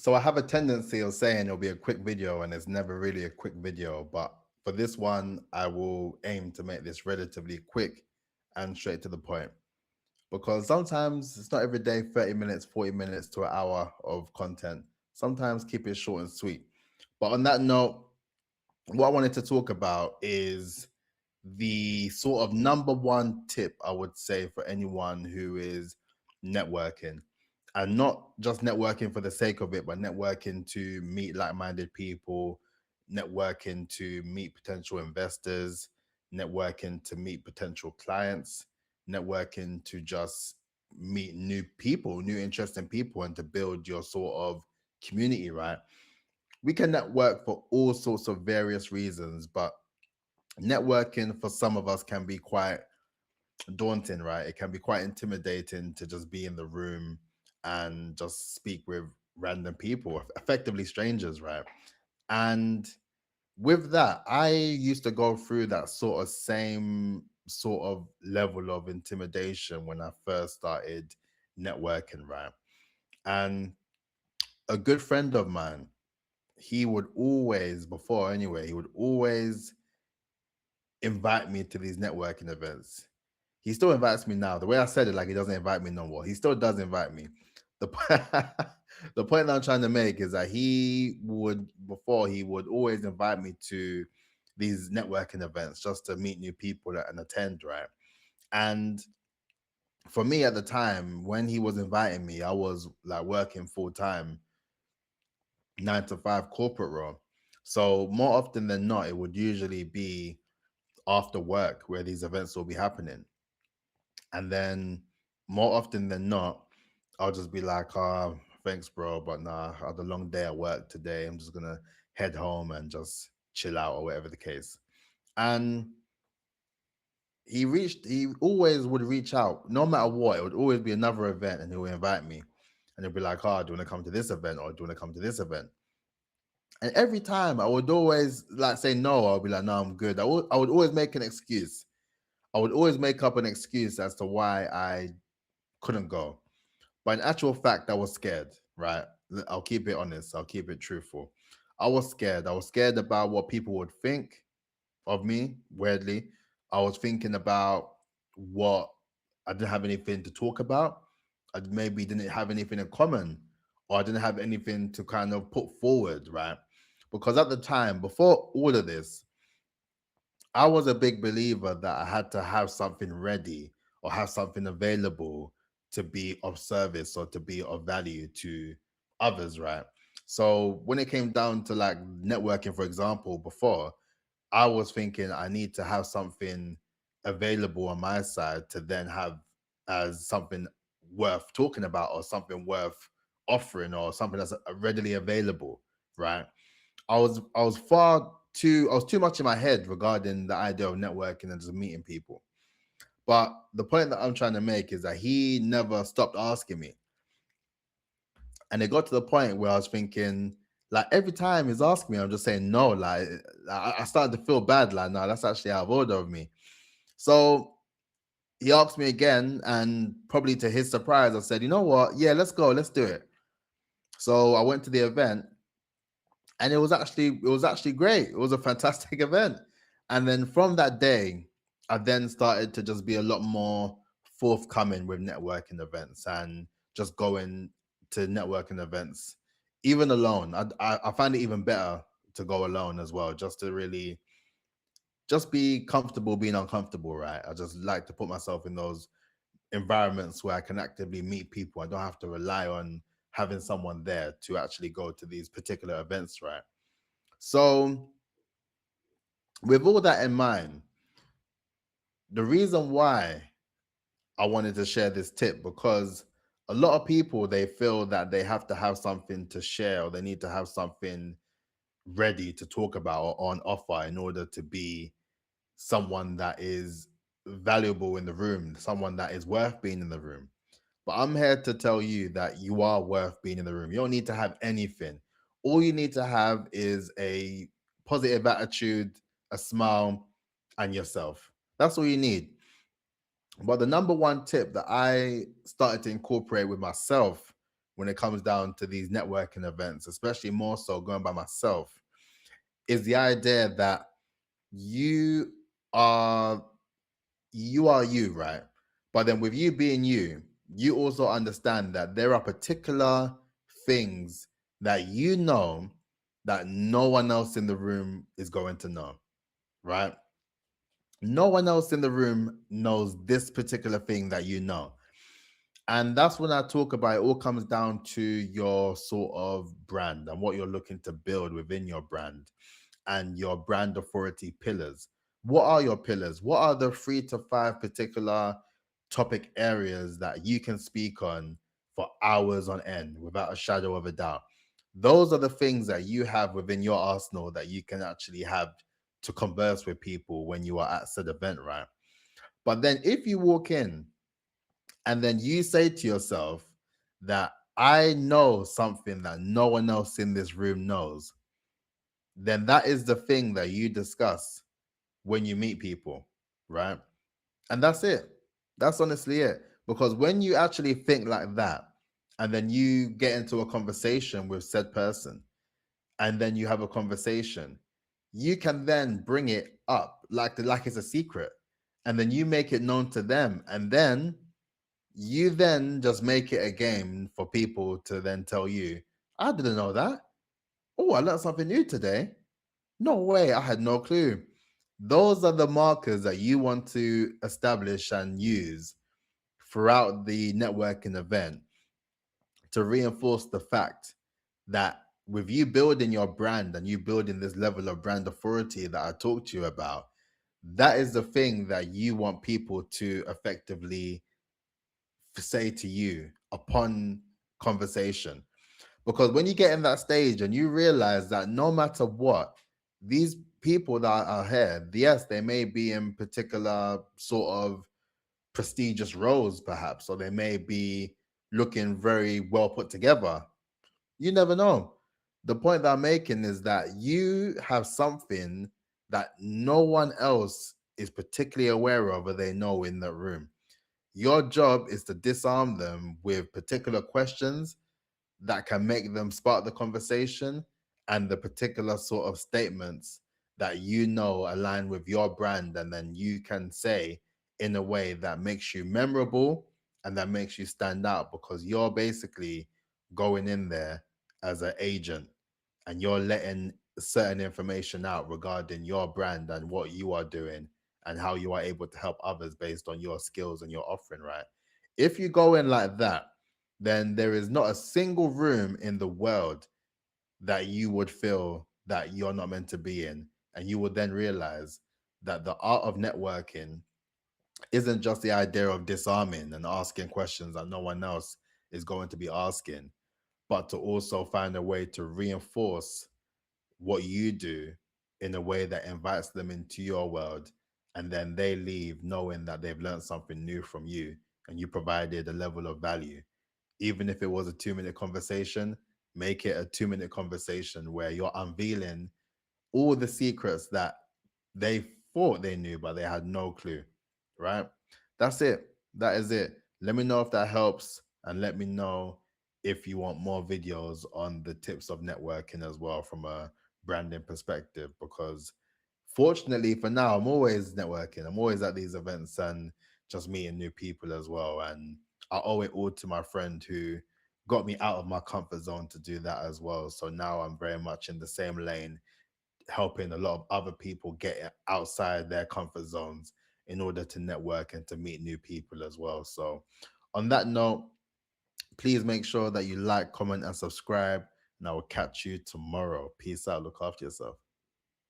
So I have a tendency of saying it'll be a quick video, and it's never really a quick video. But for this one, I will aim to make this relatively quick and straight to the point. Because sometimes it's not every day 30 minutes, 40 minutes to an hour of content. Sometimes keep it short and sweet. But on that note, what I wanted to talk about is the sort of number one tip I would say for anyone who is networking, and not just networking for the sake of it, but networking to meet like-minded people, networking to meet potential investors, networking to meet potential clients, networking to just meet new people, new interesting people, and to build your sort of community, right? We can network for all sorts of various reasons, but networking for some of us can be quite daunting, right? It can be quite intimidating to just be in the room and just speak with random people, effectively strangers, right? And with that, I used to go through that sort of same sort of level of intimidation when I first started networking, right? And a good friend of mine, he would always, before anyway, he would always invite me to these networking events. He still invites me now. The way I said it, like he doesn't invite me no more. He still does invite me. The point that I'm trying to make is that he would, before, he would always invite me to these networking events just to meet new people and attend, right? And for me at the time, when he was inviting me, I was like working full time, 9 to 5 corporate role. So more often than not, it would usually be after work where these events will be happening. And then more often than not, I'll just be like, oh, thanks, bro. But nah, I had a long day at work today. I'm just gonna head home and just chill out or whatever the case. And he always would reach out, no matter what, it would always be another event and he would invite me. And he'd be like, oh, do you want to come to this event or do you want to come to this event? And every time I would always like say no, I'll be like, no, I'm good. I would always make an excuse. I would always make up an excuse as to why I couldn't go. But in actual fact, I was scared, right? I'll keep it honest. I'll keep it truthful. I was scared. I was scared about what people would think of me, weirdly. I was thinking about what I didn't have anything to talk about. I maybe didn't have anything in common, or I didn't have anything to kind of put forward, right? Because at the time, before all of this, I was a big believer that I had to have something ready or have something available to be of service or to be of value to others, right? So when it came down to like networking, for example, before, I was thinking I need to have something available on my side to then have as something worth talking about or something worth offering or something that's readily available, right? I was too much in my head regarding the idea of networking and just meeting people. But the point that I'm trying to make is that he never stopped asking me. And it got to the point where I was thinking, like every time he's asking me, I'm just saying no. Like I started to feel bad, like, no, that's actually out of order of me. So he asked me again, and probably to his surprise, I said, you know what? Yeah, let's go, let's do it. So I went to the event and it was actually great. It was a fantastic event. And then from that day, I then started to just be a lot more forthcoming with networking events and just going to networking events, even alone. I find it even better to go alone as well, just to really just be comfortable being uncomfortable, right? I just like to put myself in those environments where I can actively meet people. I don't have to rely on having someone there to actually go to these particular events, right? So, with all that in mind, the reason why I wanted to share this tip, because a lot of people, they feel that they have to have something to share or they need to have something ready to talk about or on offer in order to be someone that is valuable in the room, someone that is worth being in the room. But I'm here to tell you that you are worth being in the room. You don't need to have anything. All you need to have is a positive attitude, a smile, and yourself. That's all you need. But the number one tip that I started to incorporate with myself when it comes down to these networking events, especially more so going by myself, is the idea that you are you, right? But then with you being you, you also understand that there are particular things that you know that no one else in the room is going to know, right? No one else in the room knows this particular thing that you know. And that's when I talk about it all comes down to your sort of brand and what you're looking to build within your brand and your brand authority pillars. What are your pillars? What are the 3 to 5 particular topic areas that you can speak on for hours on end without a shadow of a doubt? Those are the things that you have within your arsenal that you can actually have to converse with people when you are at said event, right? But then if you walk in and then you say to yourself that I know something that no one else in this room knows, then that is the thing that you discuss when you meet people, right? And that's it. That's honestly it. Because when you actually think like that, and then you get into a conversation with said person, and then you have a conversation, you can then bring it up like it's a secret, and then you make it known to them, and then you then just make it a game for people to then tell you, I didn't know that. Oh, I learned something new today. No way, I had no clue. Those are the markers that you want to establish and use throughout the networking event to reinforce the fact that with you building your brand and you building this level of brand authority that I talked to you about, that is the thing that you want people to effectively say to you upon conversation. Because when you get in that stage and you realize that no matter what, these people that are here, yes, they may be in particular sort of prestigious roles, perhaps, or they may be looking very well put together. You never know. The point that I'm making is that you have something that no one else is particularly aware of or they know in the room. Your job is to disarm them with particular questions that can make them spark the conversation and the particular sort of statements that you know align with your brand and then you can say in a way that makes you memorable and that makes you stand out because you're basically going in there as an agent and you're letting certain information out regarding your brand and what you are doing and how you are able to help others based on your skills and your offering, right? If you go in like that, then there is not a single room in the world that you would feel that you're not meant to be in. And you would then realize that the art of networking isn't just the idea of disarming and asking questions that no one else is going to be asking, but to also find a way to reinforce what you do in a way that invites them into your world. And then they leave knowing that they've learned something new from you and you provided a level of value. Even if it was a 2 minute conversation, make it a 2 minute conversation where you're unveiling all the secrets that they thought they knew, but they had no clue, right? That's it. That is it. Let me know if that helps, and let me know if you want more videos on the tips of networking as well from a branding perspective. Because fortunately for now, I'm always networking. I'm always at these events and just meeting new people as well. And I owe it all to my friend who got me out of my comfort zone to do that as well. So now I'm very much in the same lane helping a lot of other people get outside their comfort zones in order to network and to meet new people as well. So, on that note, please make sure that you like, comment, and subscribe. And I will catch you tomorrow. Peace out. Look after yourself.